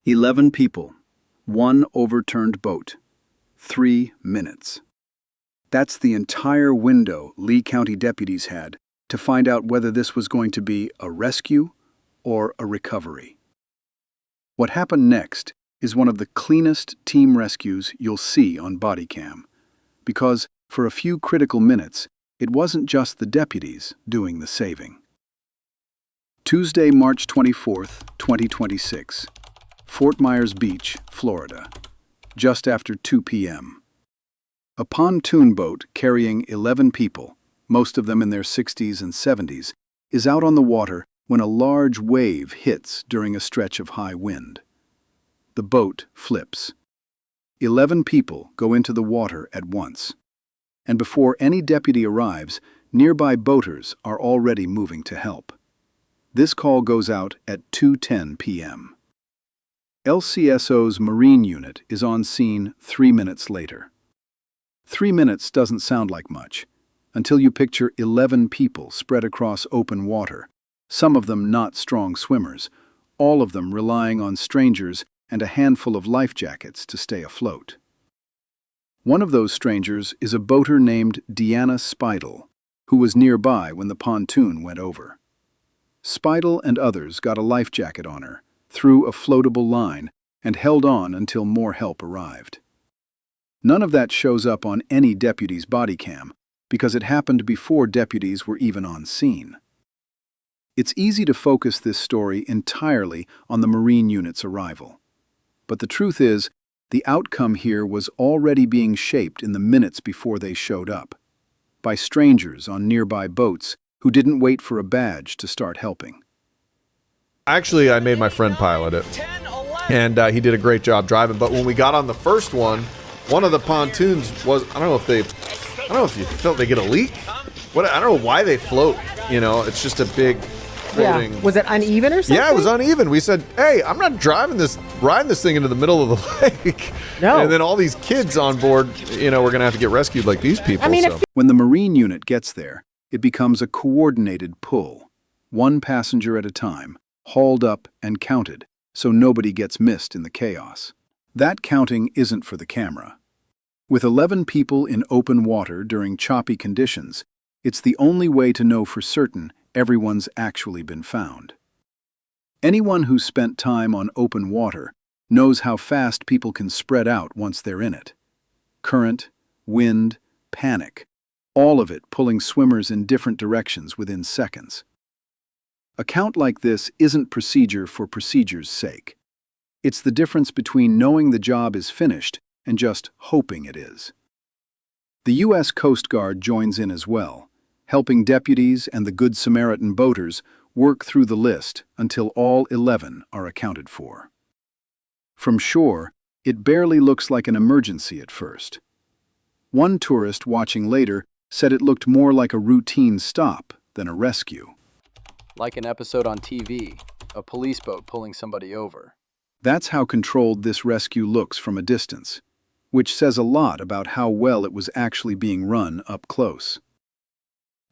11 people, one overturned boat, 3 minutes. That's the entire window Lee County deputies had to find out whether this was going to be a rescue or a recovery. What happened next is one of the cleanest team rescues you'll see on Bodycam, because for a few critical minutes, it wasn't just the deputies doing the saving. Tuesday, March 24th, 2026, Fort Myers Beach, Florida, just after 2 p.m. A pontoon boat carrying 11 people, most of them in their 60s and 70s, is out on the water when a large wave hits during a stretch of high wind. The boat flips. 11 people go into the water at once, and before any deputy arrives, nearby boaters are already moving to help. This call goes out at 2:10 p.m. LCSO's Marine unit is on scene 3 minutes later. 3 minutes doesn't sound like much, until you picture 11 people spread across open water, some of them not strong swimmers, all of them relying on strangers and a handful of life jackets to stay afloat. One of those strangers is a boater named Deanna Speidel, who was nearby when the pontoon went over. Speidel and others got a life jacket on her, threw a floatable line, and held on until more help arrived. None of that shows up on any deputy's body cam, because it happened before deputies were even on scene. It's easy to focus this story entirely on the Marine unit's arrival. But the truth is, the outcome here was already being shaped in the minutes before they showed up, by strangers on nearby boats who didn't wait for a badge to start helping. Actually, I made my friend pilot it, and he did a great job driving. But when we got on the first one of the pontoons was, I don't know if you felt they get a leak. I don't know why they float. You know, it's just a big floating. Yeah. Was it uneven or something? Yeah, it was uneven. We said, hey, I'm not riding this thing into the middle of the lake. No. And then all these kids on board, we're going to have to get rescued like these people. I mean, when the Marine unit gets there, it becomes a coordinated pull, one passenger at a time, hauled up and counted, so nobody gets missed in the chaos. That counting isn't for the camera. With 11 people in open water during choppy conditions, it's the only way to know for certain everyone's actually been found. Anyone who's spent time on open water knows how fast people can spread out once they're in it. Current, wind, panic, all of it pulling swimmers in different directions within seconds. A count like this isn't procedure for procedure's sake. It's the difference between knowing the job is finished and just hoping it is. The U.S. Coast Guard joins in as well, helping deputies and the Good Samaritan boaters work through the list until all 11 are accounted for. From shore, it barely looks like an emergency at first. One tourist watching later said it looked more like a routine stop than a rescue. Like an episode on TV, a police boat pulling somebody over. That's how controlled this rescue looks from a distance, which says a lot about how well it was actually being run up close.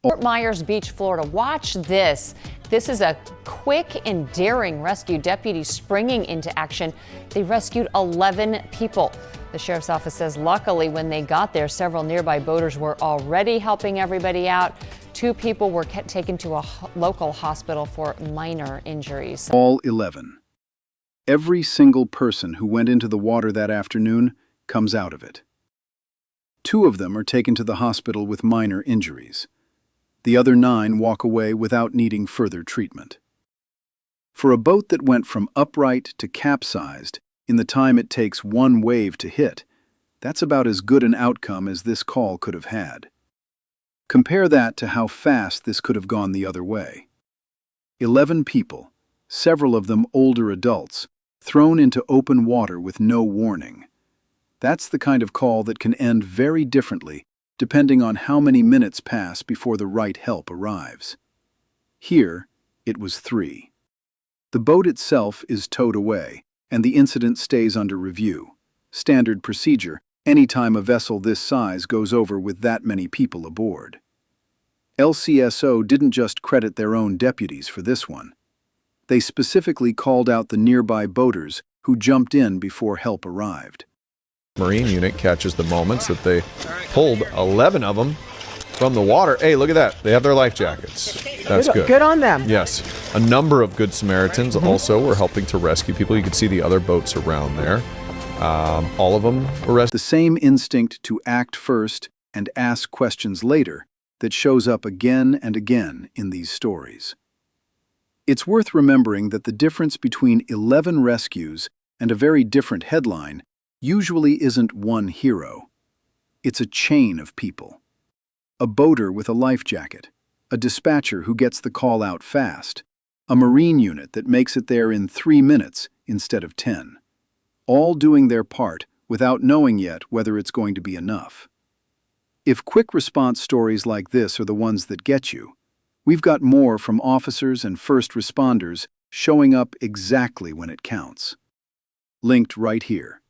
Fort Myers Beach, Florida. Watch this. This is a quick and daring rescue. Deputies springing into action. They rescued 11 people. The sheriff's office says luckily when they got there, several nearby boaters were already helping everybody out. 2 people were taken to a local hospital for minor injuries. All 11. Every single person who went into the water that afternoon comes out of it. 2 of them are taken to the hospital with minor injuries. The other 9 walk away without needing further treatment. For a boat that went from upright to capsized in the time it takes one wave to hit, that's about as good an outcome as this call could have had. Compare that to how fast this could have gone the other way. 11 people, several of them older adults, thrown into open water with no warning. That's the kind of call that can end very differently depending on how many minutes pass before the right help arrives. Here, it was 3. The boat itself is towed away, and the incident stays under review. Standard procedure, anytime a vessel this size goes over with that many people aboard. LCSO didn't just credit their own deputies for this one. They specifically called out the nearby boaters who jumped in before help arrived. Marine unit catches the moments that they pulled 11 of them from the water. Hey, look at that. They have their life jackets. That's good. Good on them. Yes. A number of good Samaritans also were helping to rescue people. You can see the other boats around there. All of them were rescued. The same instinct to act first and ask questions later that shows up again and again in these stories. It's worth remembering that the difference between 11 rescues and a very different headline usually isn't one hero. It's a chain of people. A boater with a life jacket, a dispatcher who gets the call out fast, a Marine unit that makes it there in 3 minutes instead of 10. All doing their part without knowing yet whether it's going to be enough. If quick response stories like this are the ones that get you, we've got more from officers and first responders showing up exactly when it counts. Linked right here.